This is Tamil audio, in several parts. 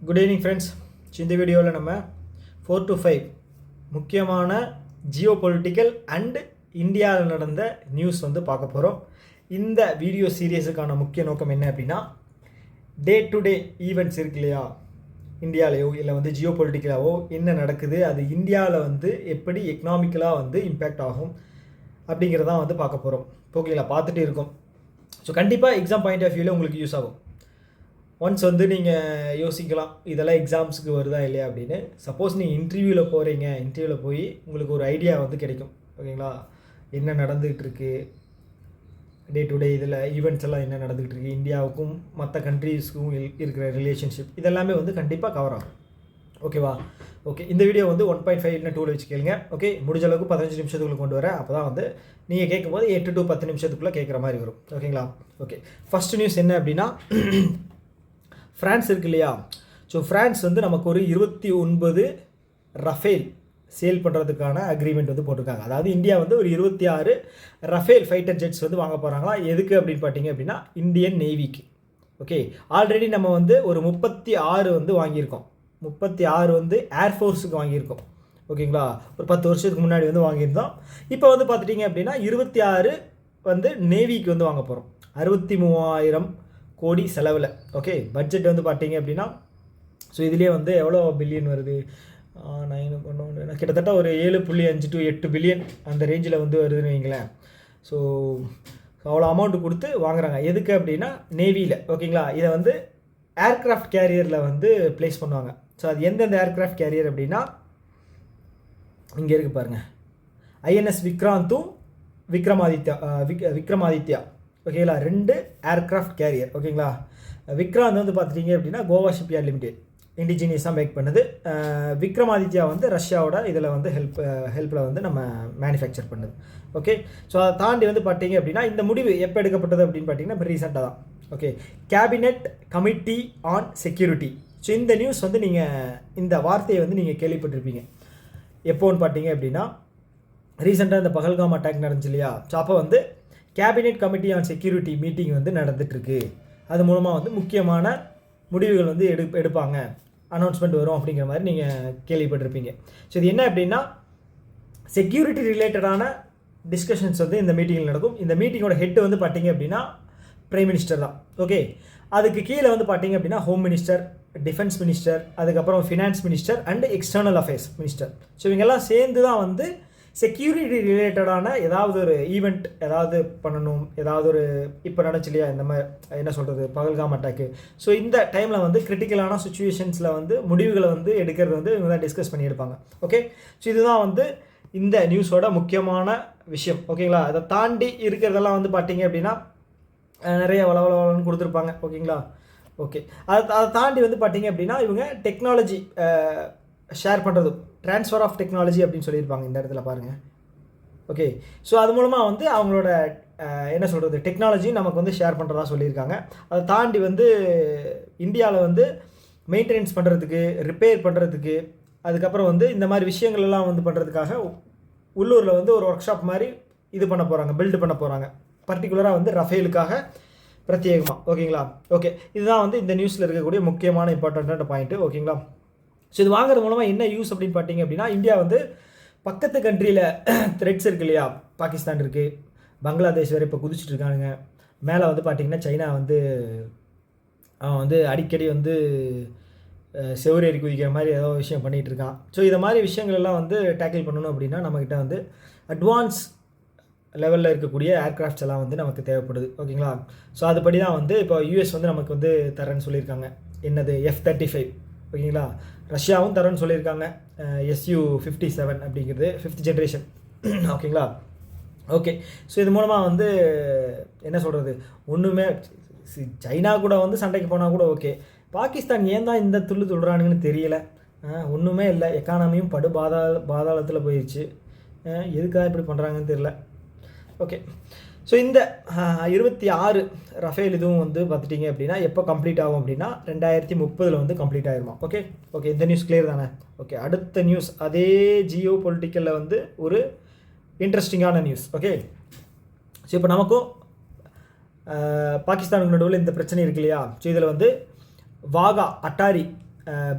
Good evening friends. இந்த வீடியோவில் நம்ம 4 to 5 முக்கியமான ஜியோ பொலிட்டிக்கல் அண்ட் இந்தியாவில் நடந்த நியூஸ் வந்து பார்க்க போகிறோம். இந்த வீடியோ சீரியஸுக்கான முக்கிய நோக்கம் என்ன அப்படின்னா, டே டு டே ஈவெண்ட்ஸ் இருக்கு இல்லையா, இந்தியாவிலையோ இல்லை வந்து ஜியோ பொலிட்டிக்கலாவோ என்ன நடக்குது, அது இந்தியாவில் வந்து எப்படி எக்கனாமிக்கலாக வந்து இம்பேக்ட் ஆகும் அப்படிங்கிறதான் வந்து பார்க்க போகிறோம். ஓகேங்களா, பார்த்துட்டு இருக்கோம். ஸோ கண்டிப்பாக எக்ஸாம் பாயிண்ட் ஆஃப் வியூவில் உங்களுக்கு யூஸ் ஆகும். ஒன்ஸ் வந்து நீங்கள் யோசிக்கலாம் இதெல்லாம் எக்ஸாம்ஸுக்கு வருதா இல்லையா அப்படின்னு. சப்போஸ் நீங்கள் இன்டர்வியூவில் போகிறீங்க, இன்டர்வியூவில் போய் உங்களுக்கு ஒரு ஐடியா வந்து கிடைக்கும். ஓகேங்களா, என்ன நடந்துகிட்டு இருக்கு, டே டு டே இதில் ஈவெண்ட்ஸ் எல்லாம் என்ன நடந்துகிட்டு இருக்குது, இந்தியாவுக்கும் மற்ற கண்ட்ரீஸ்க்கும் இருக்கிற ரிலேஷன்ஷிப் இதெல்லாமே வந்து கண்டிப்பாக கவர் ஆகும். ஓகேவா? ஓகே, இந்த வீடியோ வந்து 1.5 இல்லை 2 வச்சு கேளுங்க. ஓகே, முடிஞ்ச அளவுக்கு 15 நிமிஷத்துக்குள்ள கொண்டு வரேன். அப்போ தான் வந்து நீங்கள் கேட்கும்போது 8 to 10 நிமிஷத்துக்குள்ளே கேட்குற மாதிரி வரும். ஓகேங்களா? ஓகே, ஃபஸ்ட் நியூஸ் என்ன அப்படின்னா, ஃப்ரான்ஸ் இருக்கு இல்லையா. ஸோ ஃப்ரான்ஸ் வந்து நமக்கு ஒரு 29 ரஃபேல் சேல் பண்ணுறதுக்கான அக்ரிமெண்ட் வந்து போட்டிருக்காங்க. அதாவது இந்தியா வந்து ஒரு 26 ரஃபேல் ஃபைட்டர் ஜெட்ஸ் வந்து வாங்க போகிறாங்களா. எதுக்கு அப்படின்னு பார்த்தீங்க அப்படின்னா, இந்தியன் நேவிக்கு. ஓகே, ஆல்ரெடி நம்ம வந்து ஒரு 36 வந்து வாங்கியிருக்கோம். 36 வந்து ஏர்ஃபோர்ஸுக்கு வாங்கியிருக்கோம். ஓகேங்களா, ஒரு 10 வருஷத்துக்கு முன்னாடி வந்து வாங்கியிருந்தோம். இப்போ வந்து பார்த்துட்டிங்க அப்படின்னா 26 வந்து நேவிக்கு வந்து வாங்க போகிறோம். 63,000 கோடி செலவில். ஓகே, பட்ஜெட் வந்து பார்த்தீங்க அப்படின்னா, ஸோ இதுலேயே வந்து எவ்வளோ பில்லியன் வருது, 9 பண்ணுவோம், கிட்டத்தட்ட ஒரு 7.5 to 8 பில்லியன் அந்த ரேஞ்சில் வந்து வருதுன்னு வைங்களேன். ஸோ அவ்வளோ அமௌண்ட்டு கொடுத்து வாங்குறாங்க. எதுக்கு அப்படின்னா நேவியில். ஓகேங்களா, இதை வந்து ஏர்க்ராஃப்ட் கேரியரில் வந்து ப்ளேஸ் பண்ணுவாங்க. ஸோ அது எந்தெந்த ஏர்க்ராஃப்ட் கேரியர் அப்படின்னா, இங்கே இருக்குது பாருங்கள், ஐஎன்எஸ் விக்ராந்தும் விக்ரமாதித்யா. ஓகேங்களா, 2 ஏர்க்ராஃப்ட் கேரியர். ஓகேங்களா, விக்ராந்த் வந்து பார்த்துட்டிங்க அப்படின்னா கோவா ஷிப்யார்ட் லிமிடெட் இண்டிஜினியஸாக மேக் பண்ணுது. விக்ரமாதித்யா வந்து ரஷ்யாவோட இதில் வந்து ஹெல்ப்பில் வந்து நம்ம மேனுஃபேக்சர் பண்ணுது. ஓகே, ஸோ அதை தாண்டி வந்து பார்த்தீங்க அப்படின்னா இந்த முடிவு எப்போ எடுக்கப்பட்டது அப்படின்னு பார்த்தீங்கன்னா இப்போ ரீசெண்டாக தான். Okay, cabinet committee on security. So இந்த நியூஸ் வந்து நீங்கள் இந்த வார்த்தையை வந்து நீங்கள் கேள்விப்பட்டிருப்பீங்க. எப்போன்னு பார்த்தீங்க அப்படின்னா, ரீசெண்டாக இந்த பகல்காம் அட்டாக் நடந்துச்சு இல்லையா. ஸோ அப்போ வந்து cabinet committee on security meeting வந்து நடந்துகிட்ருக்கு. அது மூலமாக வந்து முக்கியமான முடிவுகள் வந்து எடுப்பாங்க, அனௌன்ஸ்மெண்ட் வரும் அப்படிங்கிற மாதிரி நீங்கள் கேள்விப்பட்டிருப்பீங்க. ஸோ இது என்ன அப்படின்னா, செக்யூரிட்டி ரிலேட்டடான டிஸ்கஷன்ஸ் வந்து இந்த மீட்டிங்கில் நடக்கும். இந்த மீட்டிங்கோட ஹெட் வந்து பார்த்தீங்க அப்படின்னா பிரைம் மினிஸ்டர் தான். ஓகே, அதுக்கு கீழே வந்து பார்த்தீங்க அப்படின்னா ஹோம் மினிஸ்டர், டிஃபென்ஸ் மினிஸ்டர், அதுக்கப்புறம் finance minister and external affairs minister. So இவங்கெல்லாம் சேர்ந்து தான் வந்து செக்யூரிட்டி ரிலேட்டடான ஏதாவது ஒரு ஈவெண்ட் ஏதாவது பண்ணணும். ஏதாவது ஒரு இப்போ நடந்துச்சு இல்லையா இந்த மாதிரி என்ன சொல்கிறது, பகல்காம் அட்டாக்கு. ஸோ இந்த டைமில் வந்து கிரிட்டிக்கலான சுச்சுவேஷன்ஸில் வந்து முடிவுகளை வந்து எடுக்கிறது வந்து இவங்க தான் டிஸ்கஸ் பண்ணி எடுப்பாங்க. ஓகே, ஸோ இதுதான் வந்து இந்த நியூஸோட முக்கியமான விஷயம். ஓகேங்களா, அதை தாண்டி இருக்கிறதெல்லாம் வந்து பார்த்தீங்க அப்படின்னா நிறைய வளவளன்னு கொடுத்துருப்பாங்க. ஓகேங்களா, ஓகே, அதை தாண்டி வந்து பார்த்தீங்க அப்படின்னா இவங்க டெக்னாலஜி ஷேர் பண்ணுறது, ட்ரான்ஸ்ஃபர் ஆஃப் டெக்னாலஜி அப்படின்னு சொல்லியிருப்பாங்க இந்த இடத்துல பாருங்கள். ஓகே, ஸோ அது மூலமாக வந்து அவங்களோட என்ன சொல்கிறது டெக்னாலஜி நமக்கு வந்து ஷேர் பண்ணுறதா சொல்லியிருக்காங்க. அதை தாண்டி வந்து இந்தியாவில் வந்து மெயின்டெனன்ஸ் பண்ணுறதுக்கு, ரிப்பேர் பண்ணுறதுக்கு, அதுக்கப்புறம் வந்து இந்த மாதிரி விஷயங்கள்லாம் வந்து பண்ணுறதுக்காக உள்ளூரில் வந்து ஒரு ஒர்க் ஷாப் மாதிரி இது பண்ண போகிறாங்க, பில்டு பண்ண போகிறாங்க. பர்டிகுலராக வந்து ரஃபேலுக்காக பிரத்யேகமாக. ஓகேங்களா, ஓகே, இதுதான் வந்து இந்த நியூஸில் இருக்கக்கூடிய முக்கியமான இம்பார்ட்டண்ட்டான பாயிண்ட்டு. ஓகேங்களா, ஸோ இது வாங்குறது மூலமாக என்ன யூஸ் அப்படின்னு பார்த்தீங்க அப்படின்னா, இந்தியா வந்து பக்கத்து கண்ட்ரியில் த்ரெட்ஸ் இருக்குது இல்லையா, பாகிஸ்தான் இருக்குது, பங்களாதேஷ் வேறு இப்போ குதிச்சுட்டு இருக்கானுங்க. மேலே வந்து பார்த்திங்கன்னா சைனா வந்து அவன் வந்து அடிக்கடி வந்து செவரேறி குதிக்கிற மாதிரி ஏதோ விஷயம் பண்ணிகிட்டு இருக்கான். ஸோ இதை மாதிரி விஷயங்கள் எல்லாம் வந்து டேக்கிள் பண்ணணும் அப்படின்னா நம்மக்கிட்ட வந்து அட்வான்ஸ் லெவலில் இருக்கக்கூடிய ஏர்க்ராஃப்ட்ஸ் எல்லாம் வந்து நமக்கு தேவைப்படுது. ஓகேங்களா, ஸோ அதுபடி தான் வந்து இப்போ யூஎஸ் வந்து நமக்கு வந்து தரேன்னு சொல்லியிருக்காங்க. என்னது F-35. ஓகேங்களா, ரஷ்யாவும் தரேன்னு சொல்லியிருக்காங்க. Su-57 அப்படிங்கிறது 5th ஜென்ரேஷன். ஓகேங்களா, ஓகே, ஸோ இது மூலமாக வந்து என்ன சொல்கிறது, ஒன்றுமே சைனா கூட வந்து சண்டைக்கு போனால் கூட ஓகே, பாகிஸ்தான் ஏன் தான் இந்த துள்ளு துள்ளுறானுங்கன்னு தெரியல. ஒன்றுமே இல்லை, எக்கானமியும் பாதாளத்தில் போயிடுச்சு. எதுக்காக இப்படி பண்ணுறாங்கன்னு தெரியல. ஓகே, ஸோ இந்த 26 ரஃபேல் இதுவும் வந்து பார்த்துட்டிங்க அப்படின்னா எப்போ கம்ப்ளீட் ஆகும் அப்படின்னா 2030 வந்து கம்ப்ளீட் ஆகிருமா. ஓகே, ஓகே, இந்த நியூஸ் கிளியர் தானே. ஓகே, அடுத்த நியூஸ் அதே ஜியோ பொலிட்டிக்கலில் வந்து ஒரு இன்ட்ரெஸ்டிங்கான நியூஸ். ஓகே, ஸோ இப்போ நமக்கும் பாகிஸ்தானுக்கு நடுவில் இந்த பிரச்சனை இருக்கு இல்லையா. ஸோ இதில் வந்து வாகா அட்டாரி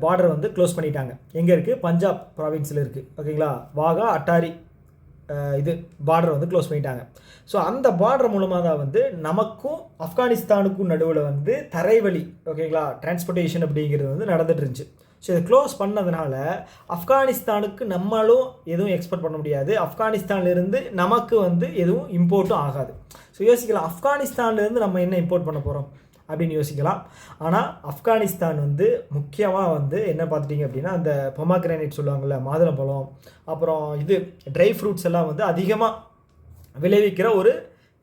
பார்டர் வந்து க்ளோஸ் பண்ணிட்டாங்க. எங்கே இருக்குது? பஞ்சாப் ப்ராவின்ஸில் இருக்குது. ஓகேங்களா, வாகா அட்டாரி இது பார்டர் வந்து க்ளோஸ் பண்ணிட்டாங்க. ஸோ அந்த பார்டர் மூலமாக தான் வந்து நமக்கும் ஆப்கானிஸ்தானுக்கும் நடுவில் வந்து தரைவழி, ஓகேங்களா, டிரான்ஸ்போர்ட்டேஷன் அப்படிங்கிறது வந்து நடந்துட்டு இருந்துச்சு. ஸோ இதை க்ளோஸ் பண்ணதுனால ஆப்கானிஸ்தானுக்கு நம்மளும் எதுவும் எக்ஸ்போர்ட் பண்ண முடியாது, ஆப்கானிஸ்தான்லேருந்து நமக்கு வந்து எதுவும் இம்போர்ட்டும் ஆகாது. ஸோ யோசிக்கலாம், ஆப்கானிஸ்தான்லேருந்து நம்ம என்ன இம்போர்ட் பண்ண போகிறோம் அப்படின்னு யோசிக்கலாம். ஆனால் ஆப்கானிஸ்தான் வந்து முக்கியமாக வந்து என்ன பார்த்துட்டிங்க அப்படின்னா, அந்த பொமாக்ரானேட் சொல்லுவாங்கள்ல, மாதுளம்பழம், அப்புறம் இது ட்ரை ஃப்ரூட்ஸ் எல்லாம் வந்து அதிகமாக விளைவிக்கிற ஒரு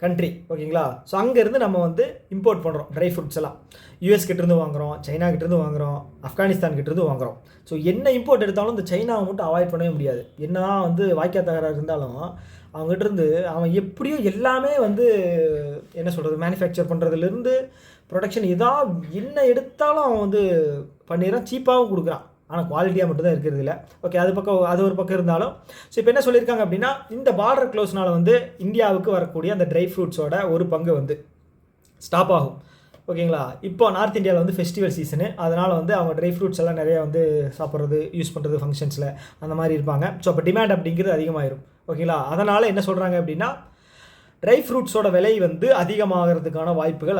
கண்ட்ரி. ஓகேங்களா, ஸோ அங்கேருந்து நம்ம வந்து இம்போர்ட் பண்ணுறோம் ட்ரை ஃப்ரூட்ஸ் எல்லாம். யூஎஸ் கிட்டேருந்து வாங்குகிறோம், சைனா கிட்டேருந்து வாங்குகிறோம், ஆப்கானிஸ்தான் கிட்டேருந்து வாங்குகிறோம். ஸோ என்ன இம்போர்ட் எடுத்தாலும் இந்த சைனாவை மட்டும் அவாய்ட் பண்ணவே முடியாது. என்ன வந்து வாய்க்கா தகராறு இருந்தாலும் அவங்ககிட்டருந்து அவன் எப்படியோ எல்லாமே வந்து என்ன சொல்கிறது, மேனுஃபேக்சர் பண்ணுறதுலேருந்து ப்ரொடக்ஷன் என்ன எடுத்தாலும் அவன் வந்து பண்ணிடுறான், சீப்பாகவும் கொடுக்குறான். ஆனால் குவாலிட்டியாக மட்டும்தான் இருக்கிறது இல்லை. ஓகே, அது ஒரு பக்கம் இருந்தாலும், ஸோ இப்போ என்ன சொல்லியிருக்காங்க அப்படின்னா, இந்த பார்டர் க்ளோஸ்னால் வந்து இந்தியாவுக்கு வரக்கூடிய அந்த ட்ரை ஃப்ரூட்ஸோட ஒரு பங்கு வந்து ஸ்டாப் ஆகும். ஓகேங்களா, இப்போ நார்த் இந்தியாவில் வந்து ஃபெஸ்டிவல் சீசனு, அதனால் வந்து அவங்க ட்ரை ஃப்ரூட்ஸ் எல்லாம் நிறையா வந்து சாப்பிட்றது, யூஸ் பண்ணுறது ஃபங்க்ஷன்ஸில் அந்த மாதிரி இருப்பாங்க. ஸோ அப்போ டிமாண்ட் அப்படிங்கிறது அதிகமாகிடும். ஓகேங்களா, அதனால் என்ன சொல்கிறாங்க அப்படின்னா, ட்ரை ஃப்ரூட்ஸோட விலை வந்து அதிகமாகிறதுக்கான வாய்ப்புகள்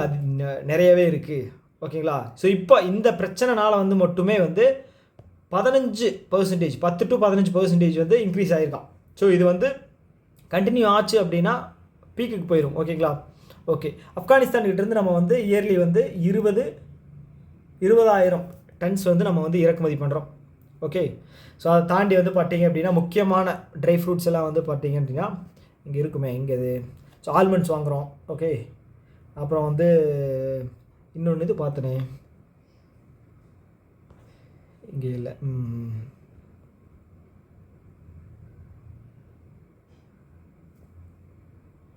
நிறையவே இருக்குது. ஓகேங்களா, ஸோ இப்போ இந்த பிரச்சனைனால வந்து மட்டுமே வந்து 15% 10 to 15% வந்து இன்க்ரீஸ் ஆகிருக்கான். ஸோ இது வந்து கண்டினியூ ஆச்சு அப்படின்னா பீக்குக்கு போயிடும். ஓகேங்களா, ஓகே, ஆப்கானிஸ்தான்கிட்டேருந்து நம்ம வந்து இயர்லி வந்து 20,000 டன்ஸ் வந்து நம்ம வந்து இறக்குமதி பண்ணுறோம். ஓகே, ஸோ அதை தாண்டி வந்து பார்த்தீங்க அப்படின்னா முக்கியமான ட்ரை ஃப்ரூட்ஸ் எல்லாம் வந்து பார்த்தீங்க அப்படின்னா இங்கே இருக்குமே, இங்கே இது ஸோ ஆல்மண்ட்ஸ் வாங்குகிறோம். ஓகே, அப்புறம் வந்து இன்னொன்று இது பார்த்தனே, இங்கே இல்லை,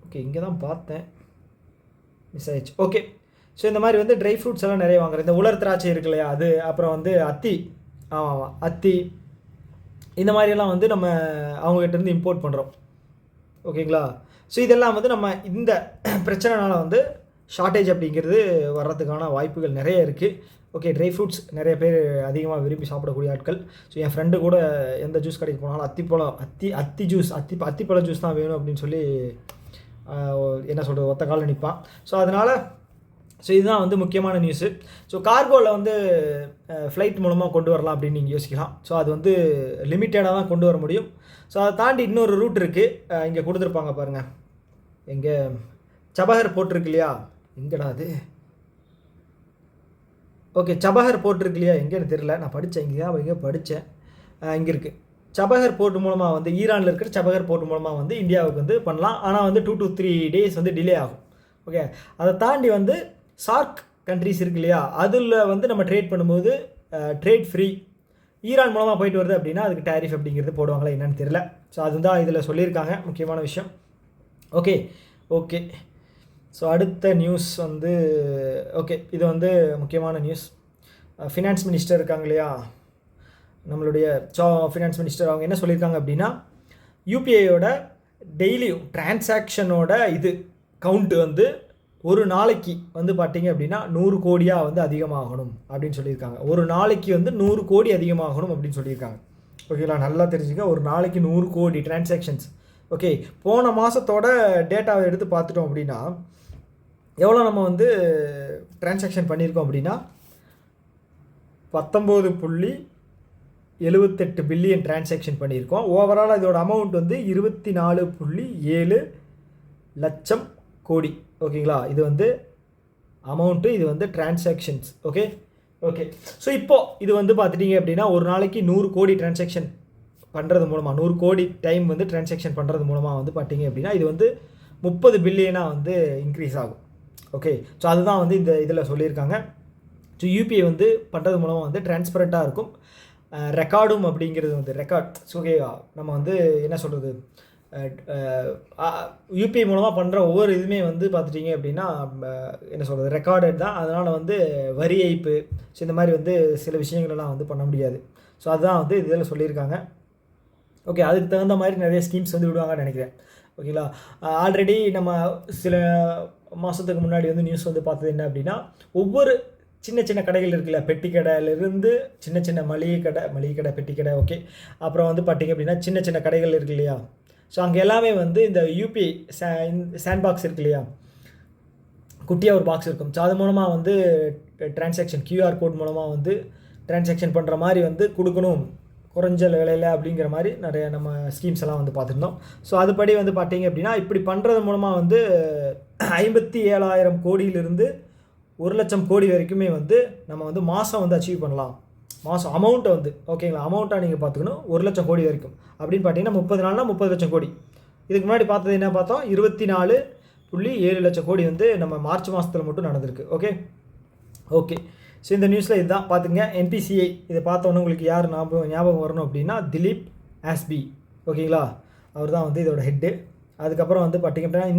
ஓகே, இங்கே தான் பார்த்தேன், மிஸ் ஆயிடுச்சு. ஓகே, ஸோ இந்த மாதிரி வந்து ட்ரை ஃப்ரூட்ஸ் எல்லாம் நிறைய வாங்குறேன். இந்த உலர் திராட்சை இருக்கு இல்லையா, அது, அப்புறம் வந்து அத்தி, ஆமாம் அத்தி, இந்த மாதிரியெல்லாம் வந்து நம்ம அவங்ககிட்டருந்து இம்போர்ட் பண்ணுறோம். ஓகேங்களா, ஸோ இதெல்லாம் வந்து நம்ம இந்த பிரச்சனைனால வந்து ஷார்ட்டேஜ் அப்படிங்கிறது வர்றதுக்கான வாய்ப்புகள் நிறைய இருக்குது. ஓகே, ட்ரை ஃப்ரூட்ஸ் நிறைய பேர் அதிகமாக விரும்பி சாப்பிடக்கூடிய ஆட்கள். ஸோ என் ஃப்ரெண்டு கூட எந்த ஜூஸ் கடைக்கு போனாலும் அத்திப்பழ ஜூஸ் தான் வேணும் அப்படின்னு சொல்லி என்ன சொல்கிறது, ஒத்த காலில் நிற்பான். ஸோ அதனால் இதுதான் வந்து முக்கியமான நியூஸு. ஸோ கார்கோவில் வந்து ஃப்ளைட் மூலமாக கொண்டு வரலாம் அப்படின்னு நீங்கள் யோசிக்கலாம். ஸோ அது வந்து லிமிட்டடாக தான் கொண்டு வர முடியும். ஸோ அதை தாண்டி இன்னொரு ரூட் இருக்குது, இங்கே கொடுத்துருப்பாங்க பாருங்கள், எங்கே சபஹர் போட்டிருக்கு இல்லையா, எங்கடா அது, ஓகே, சபஹர் போட்டிருக்கு இல்லையா, எங்கேன்னு தெரியல, நான் படித்தேன், இங்கே படித்தேன், இங்கே இருக்குது. சபஹர் போர்ட் மூலமாக வந்து ஈரானில் இருக்கிற சபஹர் போர்ட் மூலமாக வந்து இந்தியாவுக்கு வந்து பண்ணலாம். ஆனால் வந்து 2 to 3 days வந்து டிலே ஆகும். ஓகே, அதை தாண்டி வந்து சார்க் கண்ட்ரிஸ் இருக்கு இல்லையா, அதில் வந்து நம்ம ட்ரேட் பண்ணும்போது ட்ரேட் ஃப்ரீ. ஈரான் மூலமாக போயிட்டு வருது அப்படின்னா அதுக்கு டேரிஃப் அப்படிங்கிறது போடுவாங்களா என்னன்னு தெரியல. ஸோ அதுதான் இதில் சொல்லியிருக்காங்க முக்கியமான விஷயம். ஓகே, ஸோ அடுத்த நியூஸ் வந்து, ஓகே, இது வந்து முக்கியமான நியூஸ். ஃபினான்ஸ் மினிஸ்டர் இருக்காங்க இல்லையா, நம்மளுடைய ஃபினான்ஸ் மினிஸ்டர், அவங்க என்ன சொல்லியிருக்காங்க அப்படின்னா, யூபிஐயோட டெய்லியும் டிரான்சாக்ஷனோட இது கவுண்ட்டு வந்து ஒரு நாளைக்கு வந்து பார்த்தீங்க அப்படின்னா 100 கோடியாக வந்து அதிகமாகணும் அப்படின்னு சொல்லியிருக்காங்க. ஒரு நாளைக்கு வந்து 100 கோடி அதிகமாகணும் அப்படின்னு சொல்லியிருக்காங்க. ஓகேங்களா, நல்லா தெரிஞ்சுக்க, ஒரு நாளைக்கு 100 கோடி டிரான்சாக்ஷன்ஸ். ஓகே, போன மாதத்தோட டேட்டாவை எடுத்து பார்த்துட்டோம் அப்படின்னா எவ்வளோ நம்ம வந்து டிரான்சாக்ஷன் பண்ணியிருக்கோம் அப்படின்னா 19.78 பில்லியன் டிரான்சாக்ஷன் பண்ணியிருக்கோம். ஓவரால் இதோட அமௌண்ட் வந்து 24.7 லட்சம் கோடி. ஓகேங்களா, இது வந்து அமௌண்ட்டு, இது வந்து டிரான்சாக்ஷன்ஸ். ஓகே, ஸோ இப்போது இது வந்து பார்த்துட்டிங்க அப்படின்னா ஒரு நாளைக்கு 100 கோடி டிரான்சாக்ஷன் பண்ணுறது மூலமாக, 100 கோடி டைம் வந்து டிரான்சாக்ஷன் பண்ணுறது மூலமாக வந்து பார்த்தீங்க அப்படின்னா இது வந்து 30 பில்லியனாக வந்து இன்க்ரீஸ் ஆகும். ஓகே, ஸோ அதுதான் வந்து இந்த இதில் சொல்லியிருக்காங்க. ஸோ யூபிஐ வந்து பண்ணுறது மூலமாக வந்து டிரான்ஸ்பரண்ட்டாக இருக்கும். ரெக்கார்டும் அப்படிங்கிறது வந்து ஸோ ஓகே, நம்ம வந்து என்ன சொல்கிறது, யூபிஐ மூலமாக பண்ணுற ஒவ்வொரு இதுவுமே வந்து பார்த்துட்டிங்க அப்படின்னா என்ன சொல்கிறது, ரெக்கார்டட் தான். அதனால் வந்து வரி ஏய்ப்பு, ஸோ இந்த மாதிரி வந்து சில விஷயங்கள்லாம் வந்து பண்ண முடியாது. ஸோ அதுதான் வந்து இதில் சொல்லியிருக்காங்க. ஓகே, அதுக்கு தகுந்த மாதிரி நிறைய ஸ்கீம்ஸ் வந்து விடுவாங்கன்னு நினைக்கிறேன். ஓகேங்களா, ஆல்ரெடி நம்ம சில மாதத்துக்கு முன்னாடி வந்து நியூஸ் வந்து பார்த்தது என்ன அப்படின்னா, ஒவ்வொரு சின்ன சின்ன கடைகள் இருக்குல்ல, பெட்டி கடையிலிருந்து சின்ன சின்ன மளிகை கடை பெட்டி கடை, ஓகே. அப்புறம் வந்து பார்த்திங்க அப்படின்னா சின்ன சின்ன கடைகள் இருக்கு இல்லையா, ஸோ அங்கே எல்லாமே வந்து இந்த யூபிஐ சாண்ட் பாக்ஸ் இருக்கு இல்லையா, குட்டியாக ஒரு பாக்ஸ் இருக்கும். ஸோ அது மூலமாக வந்து டிரான்சாக்ஷன் கியூஆர் கோட் மூலமாக வந்து டிரான்சாக்ஷன் பண்ணுற மாதிரி வந்து கொடுக்கணும் குறைஞ்ச விலையில் அப்படிங்கிற மாதிரி நிறைய நம்ம ஸ்கீம்ஸ் எல்லாம் வந்து பார்த்துருந்தோம். ஸோ அதுபடி வந்து பார்த்திங்க அப்படின்னா இப்படி பண்ணுறது மூலமாக வந்து 57,000 கோடியிலிருந்து 1,00,000 கோடி வரைக்குமே வந்து நம்ம வந்து மாதம் வந்து அச்சீவ் பண்ணலாம். மாதம் அமௌண்ட்டை வந்து ஓகேங்களா, அமௌண்ட்டாக நீங்கள் பார்த்துக்கணும் 1,00,000 கோடி வரைக்கும் அப்படின்னு பார்த்தீங்கன்னா 30 நாள்னா 30 லட்சம் கோடி. இதுக்கு முன்னாடி பார்த்தது என்ன பார்த்தோம், 24.7 லட்சம் கோடி வந்து நம்ம மார்ச் மாதத்தில் மட்டும் நடந்திருக்கு. ஓகே. ஸோ இந்த நியூஸில் இதுதான் பார்த்துங்க. என்பிசிஐ இதை பார்த்தோன்னே உங்களுக்கு யார் ஞாபகம் வரணும் அப்படின்னா திலீப் ஆஸ்பி, ஓகேங்களா, அவர் தான் வந்து இதோட ஹெட்டு. அதுக்கப்புறம் வந்து பார்த்திங்க அப்படின்னா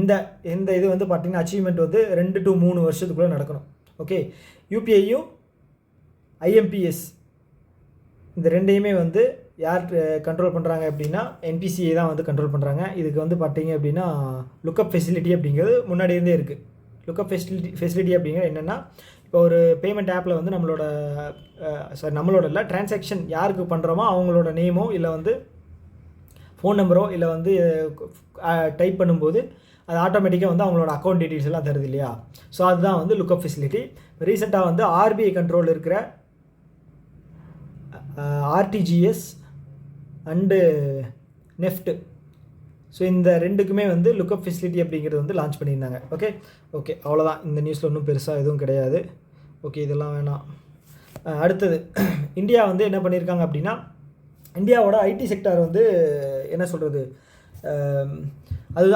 இந்த இது வந்து பார்த்திங்கன்னா அச்சீவ்மெண்ட் வந்து 2 to 3 வருஷத்துக்குள்ளே நடக்கணும். ஓகே. யூபிஐயும் ஐஎம்பிஎஸ் இந்த ரெண்டையுமே வந்து யார் கண்ட்ரோல் பண்ணுறாங்க அப்படின்னா என்பிசிஐ தான் வந்து கண்ட்ரோல் பண்ணுறாங்க. இதுக்கு வந்து பார்த்திங்க அப்படின்னா லுக்கப் ஃபெசிலிட்டி அப்படிங்கிறது முன்னாடி இருந்தே இருக்குது. லுக்கப் ஃபெசிலிட்டி அப்படிங்கிறது என்னென்னா, இப்போ ஒரு பேமெண்ட் ஆப்பில் வந்து நம்மளோட இல்லை டிரான்சாக்ஷன் யாருக்கு பண்ணுறோமோ அவங்களோட நேமோ இல்லை வந்து ஃபோன் நம்பரோ இல்லை வந்து டைப் பண்ணும்போது அது ஆட்டோமேட்டிக்காக வந்து அவங்களோட அக்கௌண்ட் டீட்டெயில்ஸ் எல்லாம் தருது இல்லையா. ஸோ அதுதான் வந்து லுக்கப் ஃபெசிலிட்டி. ரீசெண்டாக வந்து ஆர்பிஐ கண்ட்ரோல் இருக்கிற ஆர்டிஜிஎஸ் அண்டு நெஃப்ட், ஸோ இந்த ரெண்டுக்குமே வந்து லுக்கப் ஃபெசிலிட்டி அப்படிங்கிறது வந்து லான்ச் பண்ணியிருந்தாங்க. ஓகே அவ்வளோதான். இந்த நியூஸில் ஒன்றும் பெருசாக எதுவும் கிடையாது. ஓகே, இதெல்லாம் வேணாம். அடுத்தது இந்தியா வந்து என்ன பண்ணியிருக்காங்க அப்படின்னா, இந்தியாவோட ஐடி செக்டார் வந்து என்ன சொல்கிறது,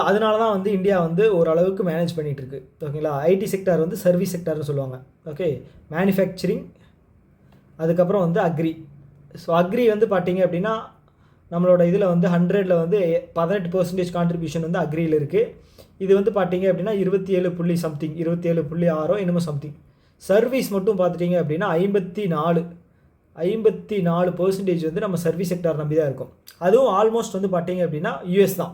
அதனால தான் வந்து இந்தியா வந்து ஓரளவுக்கு மேனேஜ் பண்ணிகிட்ருக்கு. ஓகேங்களா. ஐடி செக்டார் வந்து சர்வீஸ் செக்டார்னு சொல்லுவாங்க. ஓகே. மேனுஃபேக்சரிங், அதுக்கப்புறம் வந்து அக்ரி. ஸோ அக்ரி வந்து பார்த்திங்க அப்படின்னா நம்மளோட இதில் வந்து 100ல் வந்து 18% கான்ட்ரிபியூஷன் வந்து அக்ரியில் இருக்குது. இது வந்து பார்த்திங்க அப்படின்னா 27.6 என்னமோ சம்திங். சர்வீஸ் மட்டும் பார்த்துட்டிங்க அப்படின்னா 54% வந்து நம்ம சர்வீஸ் செக்டார் நம்பி தான் இருக்கும். அதுவும் ஆல்மோஸ்ட் வந்து பார்த்திங்க அப்படின்னா யூஎஸ் தான்.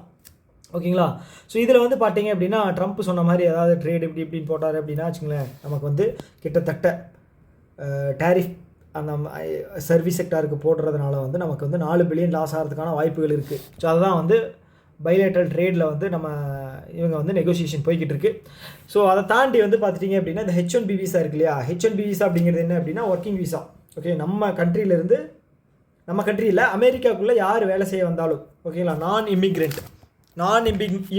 ஓகேங்களா. ஸோ இதில் வந்து பார்த்திங்க அப்படின்னா ட்ரம்ப் சொன்ன மாதிரி ஏதாவது ட்ரேட் இப்படின்னு போட்டார் அப்படின்னா வச்சுங்களேன், நமக்கு வந்து கிட்டத்தட்ட டேரிஃப் அந்த சர்வீஸ் செக்டாருக்கு போடுறதுனால வந்து நமக்கு வந்து 4 பில்லியன் லாஸ் ஆகிறதுக்கான வாய்ப்புகள் இருக்குது. ஸோ அதுதான் வந்து பைலேட்ரல் ட்ரேடில் வந்து இவங்க வந்து நெகோசியேஷன் போய்கிட்டு இருக்கு. ஸோ அதை தாண்டி வந்து பார்த்துட்டிங்க அப்படின்னா இந்த H1B விசா இருக்கு இல்லையா. H1B விசா அப்படிங்கிறது என்ன அப்படின்னா ஒர்க்கிங் விசா. ஓகே. நம்ம கண்ட்ரியில் அமெரிக்காவுக்குள்ளே யார் வேலை செய்ய வந்தாலும் ஓகேங்களா, நான்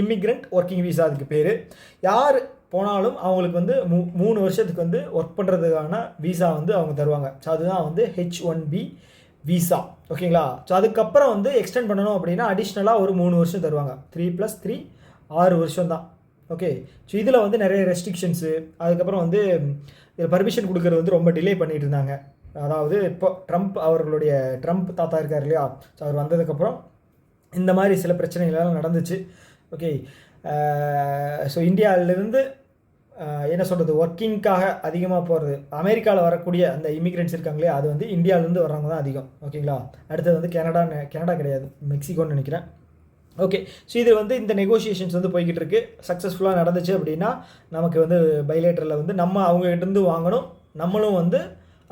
இம்மிக்ரெண்ட் ஒர்க்கிங் விசா அதுக்கு பேர். யார் போனாலும் அவங்களுக்கு வந்து 3 வருஷத்துக்கு வந்து ஒர்க் பண்ணுறதுக்கான விசா வந்து அவங்க தருவாங்க. ஸோ அதுதான் வந்து H1B விசா. ஓகேங்களா. ஸோ அதுக்கப்புறம் வந்து எக்ஸ்டெண்ட் பண்ணணும் அப்படின்னா அடிஷ்னலாக ஒரு 3 வருஷம் தருவாங்க. 3+3 6 வருஷம் தான். ஓகே. ஸோ இதில் வந்து நிறைய ரெஸ்ட்ரிக்ஷன்ஸு, அதுக்கப்புறம் வந்து இதில் பர்மிஷன் கொடுக்கறது வந்து ரொம்ப டிலே பண்ணிட்டு இருந்தாங்க. அதாவது இப்போ ட்ரம்ப் தாத்தா இருக்கார் இல்லையா, ஸோ அவர் வந்ததுக்கப்புறம் இந்த மாதிரி சில பிரச்சனைகளெல்லாம் நடந்துச்சு. ஓகே. ஸோ இந்தியாவிலேருந்து என்ன சொல்கிறது, ஒர்க்கிங்காக அதிகமாக போகிறது, அமெரிக்காவில் வரக்கூடிய அந்த இமிக்ரெண்ட்ஸ் இருக்காங்களே அது வந்து இந்தியாவிலேருந்து வர்றவங்க தான் அதிகம். ஓகேங்களா. அடுத்தது வந்து கனடா கிடையாது, மெக்சிகோன்னு நினைக்கிறேன். ஓகே. ஸோ இது வந்து இந்த நெகோசியேஷன்ஸ் வந்து போய்கிட்டு இருக்குது. சக்ஸஸ்ஃபுல்லாக நடந்துச்சு அப்படின்னா நமக்கு வந்து பைலேட்டரில் வந்து நம்ம அவங்ககிட்டருந்து வாங்கணும், நம்மளும் வந்து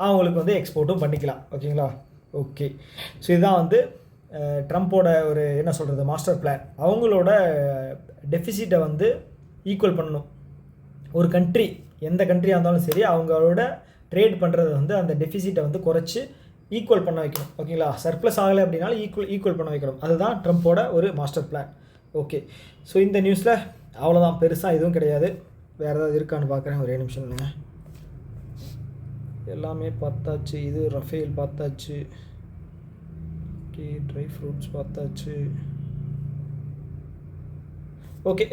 அவங்களுக்கு வந்து எக்ஸ்போர்ட்டும் பண்ணிக்கலாம். ஓகேங்களா. ஓகே. ஸோ இதுதான் வந்து ட்ரம்ப்போட ஒரு என்ன சொல்கிறது மாஸ்டர் பிளான். அவங்களோட டெஃபிசிட்டை வந்து ஈக்குவல் பண்ணணும். ஒரு கண்ட்ரி எந்த கண்ட்ரியாக இருந்தாலும் சரி அவங்களோட ட்ரேட் பண்ணுறது வந்து அந்த டெஃபிசிட்டை வந்து குறைச்சி ஈக்குவல் பண்ண வைக்கணும். ஓகேங்களா. சர்ப்ளஸ் ஆகலை அப்படின்னாலும் ஈக்குவல் பண்ண வைக்கணும். அதுதான் ட்ரம்ப்போட ஒரு மாஸ்டர் பிளான். ஓகே. ஸோ இந்த நியூஸில் அவ்வளோதான், பெருசாக எதுவும் கிடையாது. வேறு ஏதாவது இருக்கான்னு பார்க்குறேன், ஒரே நிமிஷம் இல்லைங்க. எல்லாமே பார்த்தாச்சு. இது ரஃபேல் பார்த்தாச்சு. ஓகே. ட்ரை ஃப்ரூட்ஸ் பார்த்தாச்சு. ஓகே.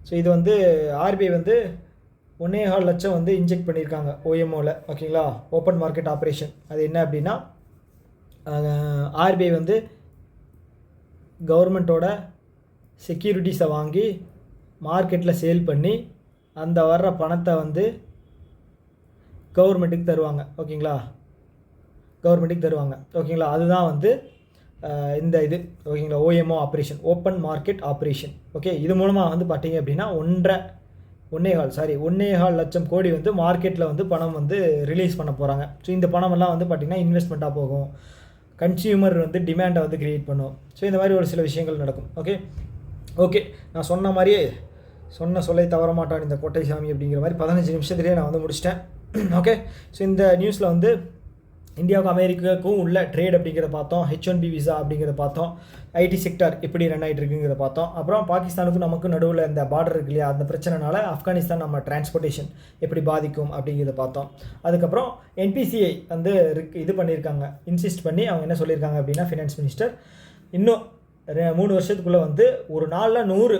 ஸோ இது வந்து ஆர்பிஐ வந்து 1.25 லட்சம் வந்து இன்ஜெக்ட் பண்ணியிருக்காங்க OMOவில். ஓகேங்களா. Open market operation. அது என்ன அப்படின்னா ஆர்பிஐ வந்து கவர்மெண்ட்டோட செக்யூரிட்டிஸை வாங்கி மார்க்கெட்டில் சேல் பண்ணி அந்த வர்ற பணத்தை வந்து கவர்மெண்ட்டுக்கு தருவாங்க. ஓகேங்களா. ஓகேங்களா. அதுதான் வந்து இந்த இது ஓகேங்களா OMO operation, open market operation. Okay. இது மூலமாக வந்து பார்த்தீங்க அப்படின்னா 1.5 1.25 லட்சம் கோடி வந்து மார்க்கெட்டில் வந்து பணம் வந்து ரிலீஸ் பண்ண போகிறாங்க. ஸோ இந்த பணமெல்லாம் வந்து பார்த்திங்கன்னா இன்வெஸ்ட்மெண்ட்டாக போகும், கன்சியூமர் வந்து டிமாண்டை வந்து க்ரியேட் பண்ணும். ஸோ இந்த மாதிரி ஒரு சில விஷயங்கள் நடக்கும். ஓகே நான் சொன்ன மாதிரியே சொல்லை தவற மாட்டான் இந்த கோட்டைசாமி அப்படிங்கிற மாதிரி 15 நிமிஷத்துலேயே நான் வந்து முடிச்சிட்டேன். ஓகே, ஸோ இந்த நியூஸில் வந்து இந்தியாவுக்கும் அமெரிக்காவுக்கும் உள்ள ட்ரேட் அப்படிங்கிறத பார்த்தோம், H1B விசா அப்படிங்கிறத பார்த்தோம், ஐடி செக்டார் எப்படி ரன் ஆகிட்டு இருக்குங்கிறத பார்த்தோம். அப்புறம் பாகிஸ்தானுக்கும் நமக்கும் நடுவில் இந்த பார்டர் இருக்கு இல்லையா, அந்த பிரச்சனைனால ஆப்கானிஸ்தான் நம்ம டிரான்ஸ்போர்ட்டேஷன் எப்படி பாதிக்கும் அப்படிங்கிறத பார்த்தோம். அதுக்கப்புறம் NPCI வந்து இது பண்ணியிருக்காங்க, இன்சிஸ்ட் பண்ணி அவங்க என்ன சொல்லியிருக்காங்க அப்படின்னா, ஃபினான்ஸ் மினிஸ்டர் இன்னும் 3 வருஷத்துக்குள்ளே வந்து ஒரு நாளில் 100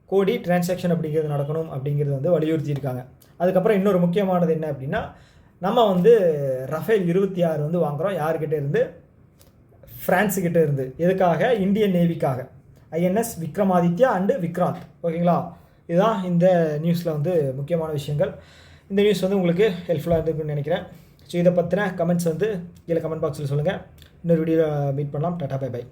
கோடி டிரான்சாக்ஷன் அப்படிங்கிறது நடக்கணும் அப்படிங்கிறது வந்து வலியுறுத்தியிருக்காங்க. அதுக்கப்புறம் இன்னொரு முக்கியமானது என்ன அப்படின்னா, நம்ம வந்து ரஃபேல் 26 வந்து வாங்குகிறோம். யார்கிட்ட இருந்து? ஃப்ரான்ஸுக்கிட்ட இருந்து. எதுக்காக? இந்தியன் நேவிக்காக, INS விக்ரமாதித்யா அண்டு விக்ராந்த். ஓகேங்களா, இதுதான் இந்த நியூஸில் வந்து முக்கியமான விஷயங்கள். இந்த நியூஸ் வந்து உங்களுக்கு ஹெல்ப்ஃபுல்லாக இருந்துக்குன்னு நினைக்கிறேன். ஸோ இதை பற்றின கமெண்ட்ஸ் வந்து கீழே கமெண்ட் பாக்ஸில் சொல்லுங்கள். இன்னொரு வீடியோவில் மீட் பண்ணலாம். Tata, bye by.